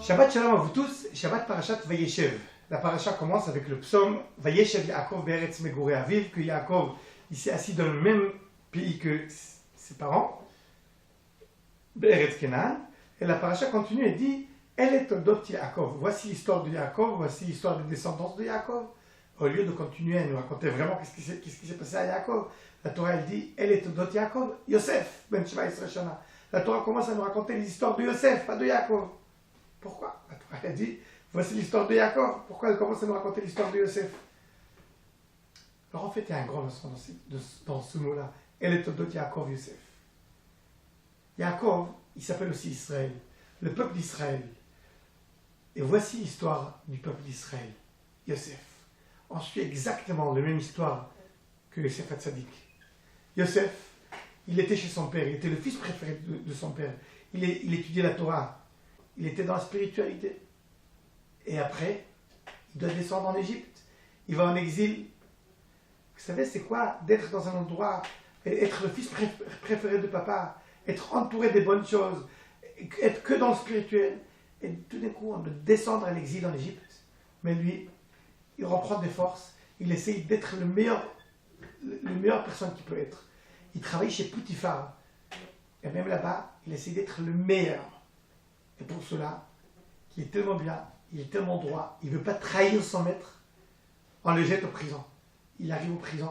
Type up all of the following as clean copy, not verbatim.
Shabbat Shalom à vous tous, Shabbat Parashat Vayeshev. La paracha commence avec le psaume Vayeshev Yaakov Be'eretz Megorei Aviv, que Yaakov il s'est assis dans le même pays que ses parents, Be'eretz Kenan. Et la paracha continue et dit Elle est Toldot Yaakov. Voici l'histoire de Yaakov, voici l'histoire des descendants de Yaakov. Au lieu de continuer à nous raconter vraiment qu'est-ce qui s'est passé à Yaakov, la Torah elle dit Elle est Toldot Yaakov, Yosef, Ben Sheva Yisrael Shana. La Torah commence à nous raconter les histoires de Yosef, pas de Yaakov. Pourquoi? La Torah elle dit Voici l'histoire de Yaakov. Pourquoi elle commence à nous raconter l'histoire de Yosef? Alors en fait, il y a un grand leçon dans ce mot-là. Elle est Toldot Yaakov Yosef. Yaakov, il s'appelle aussi Israël, le peuple d'Israël. Et voici l'histoire du peuple d'Israël, Yosef. On suit exactement la même histoire que Yosef Hatzadik. Yosef, il était chez son père, il était le fils préféré de son père. Il étudiait la Torah, il était dans la spiritualité. Et après, il doit descendre en Égypte, il va en exil. Vous savez, c'est quoi d'être dans un endroit, être le fils préféré de papa, être entouré des bonnes choses, être que dans le spirituel, et tout d'un coup, on doit descendre à l'exil en Égypte. Mais lui, il reprend des forces, il essaye d'être le meilleur personne qu'il peut être. Il travaille chez Potiphar, et même là-bas, il essaye d'être le meilleur. Et pour cela, il est tellement bien, il est tellement droit, il ne veut pas trahir son maître, on le jette en prison. Il arrive en prison,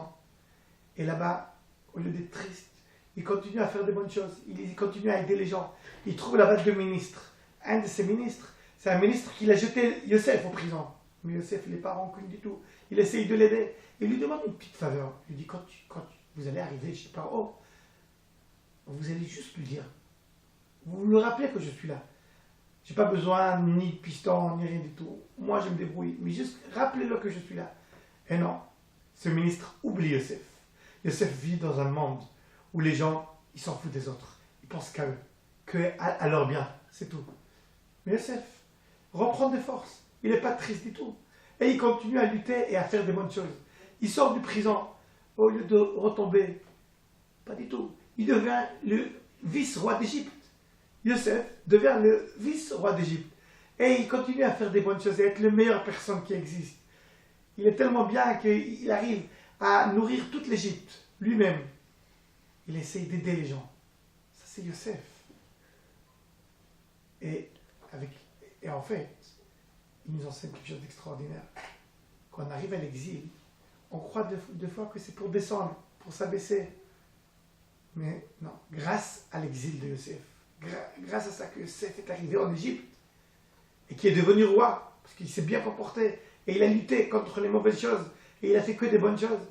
et là-bas, au lieu d'être triste, il continue à faire des bonnes choses, il continue à aider les gens. Il trouve là-bas deux ministres. Un de ces ministres, c'est un ministre qui a jeté Yosef en prison. Mais Yosef, il n'est pas rancune du tout. Il essaye de l'aider. Il lui demande une petite faveur. Il lui dit, quand vous allez arriver chez Paro, vous allez juste lui dire, vous me rappelez que je suis là. Je n'ai pas besoin ni de piston, ni rien du tout. Moi, je me débrouille. Mais juste rappelez-le que je suis là. Et non, ce ministre oublie Yosef. Yosef vit dans un monde où les gens, ils s'en foutent des autres. Ils pensent qu'à eux, qu'à leur bien. C'est tout. Mais Yosef reprend des forces. Il n'est pas triste du tout. Et il continue à lutter et à faire des bonnes choses. Il sort du prison. Au lieu de retomber, pas du tout. Il devient le vice-roi d'Égypte. Yosef devient le vice-roi d'Égypte. Et il continue à faire des bonnes choses et être la meilleure personne qui existe. Il est tellement bien qu'il arrive à nourrir toute l'Égypte, lui-même. Il essaye d'aider les gens. Ça, c'est Yosef. Et en fait, il nous enseigne quelque chose d'extraordinaire. Quand on arrive à l'exil, on croit deux fois que c'est pour descendre, pour s'abaisser. Mais non, grâce à l'exil de Yosef, grâce à ça que Yosef est arrivé en Égypte, et qui est devenu roi, parce qu'il s'est bien comporté, et il a lutté contre les mauvaises choses, et il a fait que des bonnes choses.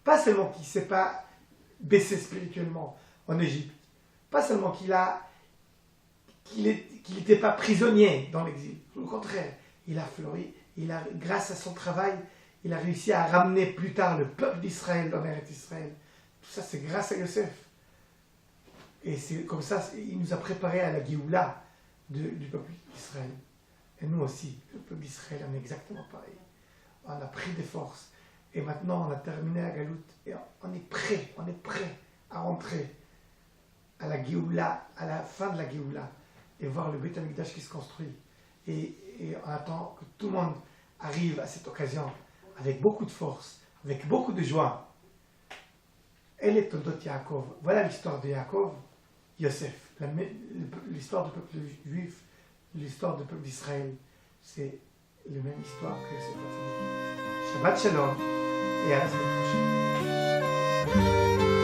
Pas seulement qu'il ne s'est pas baissé spirituellement en Égypte, pas seulement qu'il n'était pas prisonnier dans l'exil. Au contraire, il a fleuri, grâce à son travail, il a réussi à ramener plus tard le peuple d'Israël dans l'Eretz Israël. Tout ça, c'est grâce à Yosef. Et c'est comme ça, il nous a préparé à la Géoula du peuple d'Israël. Et nous aussi, le peuple d'Israël, on est exactement pareil. On a pris des forces. Et maintenant, on a terminé la Galoute. Et on est prêt à rentrer à la Géoula, à la fin de la Géoula. Et voir le Beth Amikdash qui se construit. Et on attend que tout le monde arrive à cette occasion avec beaucoup de force, avec beaucoup de joie. Elle est Toldot Yaakov. Voilà l'histoire de Yaakov, Yosef. L'histoire du peuple juif, l'histoire du peuple d'Israël. C'est la même histoire que c'est Shabbat Shalom et à la semaine prochaine.